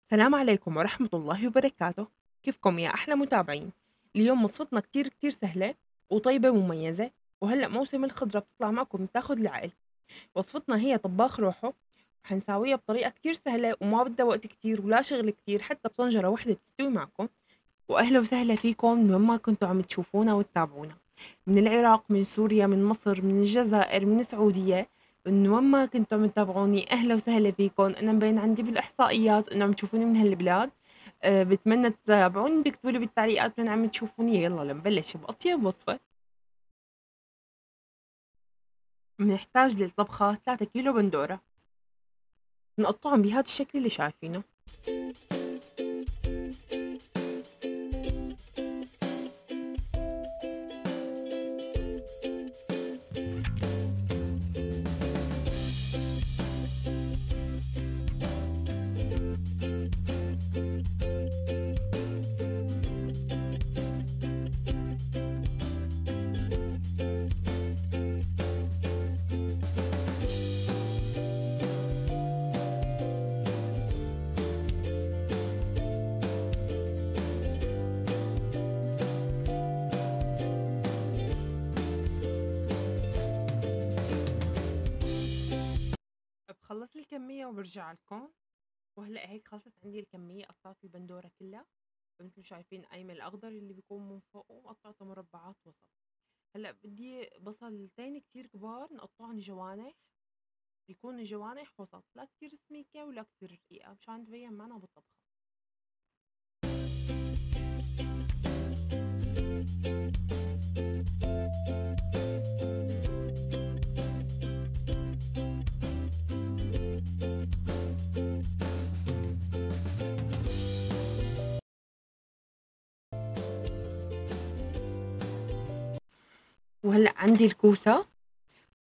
السلام عليكم ورحمة الله وبركاته. كيفكم يا أحلى متابعين؟ اليوم وصفتنا كتير سهلة وطيبة ومميزة. وهلأ موسم الخضرة بتطلع معكم تاخد العقل. وصفتنا هي طباخ روحه. حنساويها بطريقة كتير سهلة وما بدها وقت كتير ولا شغل كتير، حتى بطنجرة وحدة بتستوي معكم. وأهلا وسهلا فيكم من وين ما كنتوا عم تشوفونا وتتابعونا، من العراق، من سوريا، من مصر، من الجزائر، من السعودية. من وين ما كنتوا عم تتابعوني أهلا وسهلا فيكم. أنا مبين عندي بالإحصائيات إنه عم تشوفوني من هالبلاد. بتمنى تتابعوني، تكتبوا لي بالتعليقات من عم تشوفوني. يلا لنبلش بأطيب وصفة. بنحتاج للطبخة 3 كيلو بندورة، بنقطعهم بهذا الشكل اللي شايفينه. بخلص الكمية وبرجع لكم. وهلا هيك خلصت عندي الكمية، قطعت البندورة كلها مثل ما شايفين، قايمة الأخضر اللي بيكون من فوق وقطعته مربعات وسط. هلا بدي بصلتين كتير كبار نقطعهم جوانح، يكونوا جوانح وسط، لا كتير سميكة ولا كتير رقيقة مشان تبين معنا بالطبخة. وهلا عندي الكوسة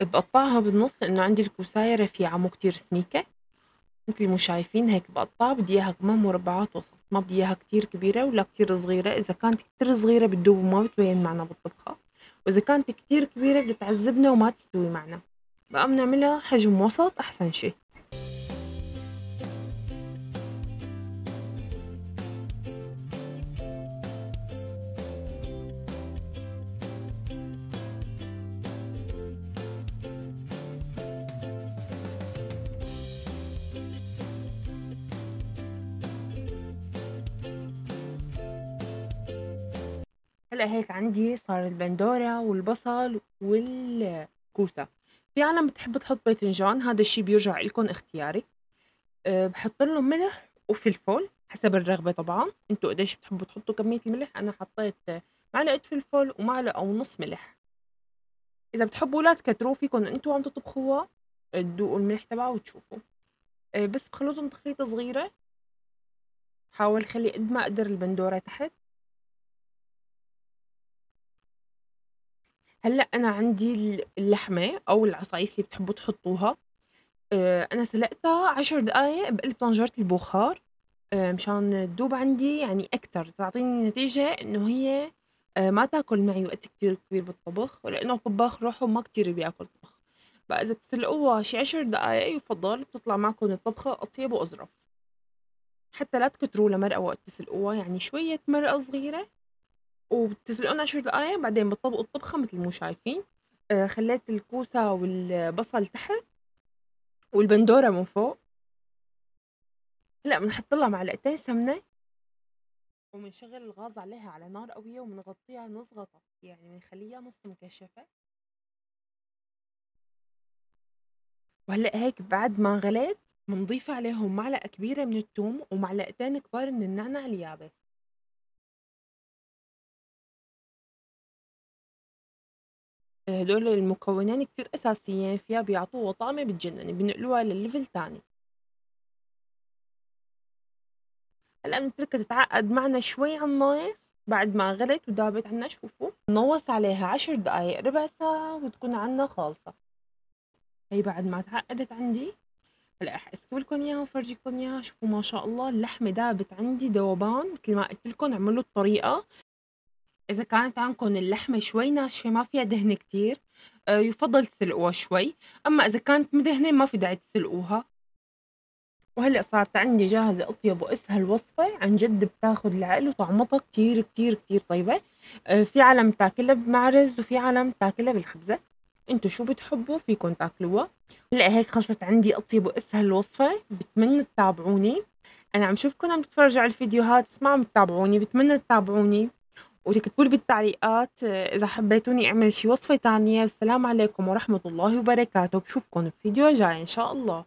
بقطعها بالنص لأنه عندي الكوساية رفيعة مو كتير سميكة. مثل ما شايفين هيك بقطعها، بدي اياها كمان مربعات وسط، ما بدي اياها كتير كبيرة ولا كتير صغيرة. إذا كانت كتير صغيرة بتدوب وما بتبين معنا بالطبخة، وإذا كانت كتير كبيرة بتعذبنا وما تستوي معنا. بقى بنعملها حجم وسط أحسن شي. هلا هيك عندي صار البندورة والبصل والكوسة. في عالم بتحب تحط باذنجان، هذا الشي بيرجع لكم اختياري. بحط لهم ملح وفلفل حسب الرغبة. طبعا انتوا قديش بتحبوا تحطوا كمية الملح. انا حطيت معلقة فلفل ومعلقة ونص ملح. اذا بتحبوا لا تكتروا، فيكم انتوا عم تطبخوها تذوقوا الملح تبعها وتشوفوا. بس بخلطهم تخليطة صغيرة. حاول خلي قد ما اقدر البندورة تحت. هلا انا عندي اللحمة او العصايص اللي بتحبوا تحطوها. انا سلقتها 10 دقايق بقلب طنجرة البخار، مشان تدوب عندي يعني اكتر، تعطيني نتيجة انه هي ما تاكل معي وقت كتير كبير بالطبخ، ولانه طباخ روحه ما كتير بياكل طبخ. فاذا بتسلقوها شي 10 دقايق يفضل، بتطلع معكم الطبخة اطيب واظرف. حتى لا تكتروا لمرقة وقت تسلقوها، يعني شوية مرقة صغيرة. وبتسلقون 10 دقايق، بعدين بتطبقوا الطبخة مثل ما شايفين. خليت الكوسة والبصل تحت والبندورة من فوق. هلا بنحط لها معلقتين سمنة، وبنشغل الغاز عليها على نار قوية، وبنغطيها نص غطا، يعني بنخليها نص مكشفة. وهلا هيك بعد ما غليت بنضيف عليهم معلقة كبيرة من الثوم ومعلقتين كبار من النعناع اليابس. هدول المكونين كتير أساسيين فيها، بيعطوها طعمة بتجنن، بنقلوها لليفل تاني. هلا بنتركها تتعقد معنا شوي على النار. بعد ما غلت ودابت عنا شوفوا، نوص عليها 10 دقايق ربع ساعة وتكون عنا خالصة. هي بعد ما تعقدت عندي، هلا رح اسوي لكم اياها وفرجيكم اياها. شوفوا ما شاء الله اللحمة دابت عندي ذوبان. مثل ما قلت لكم اعملوا الطريقة. إذا كانت عندكم اللحمة شوي ناشفة ما فيها دهن كتير، يفضل تسلقوها شوي. أما إذا كانت مدهنة ما في داعي تسلقوها. وهلأ صارت عندي جاهزة أطيب وأسهل وصفة عن جد بتاخد العقل وطعمتها كتير كتير كتير طيبة. في عالم بتاكلها بمعرز وفي عالم بتاكلها بالخبزة، انتوا شو بتحبوا فيكن تاكلوها. هلأ هيك خلصت عندي أطيب وأسهل وصفة، بتمنى تتابعوني. أنا عم شوفكن عم تتفرجوا على الفيديوهات بس ما عم تتابعوني، بتمنى تتابعوني وتكتبوا لي بالتعليقات إذا حبيتوني أعمل شي وصفة تانية. والسلام عليكم ورحمة الله وبركاته، بشوفكن في فيديو جاي إن شاء الله.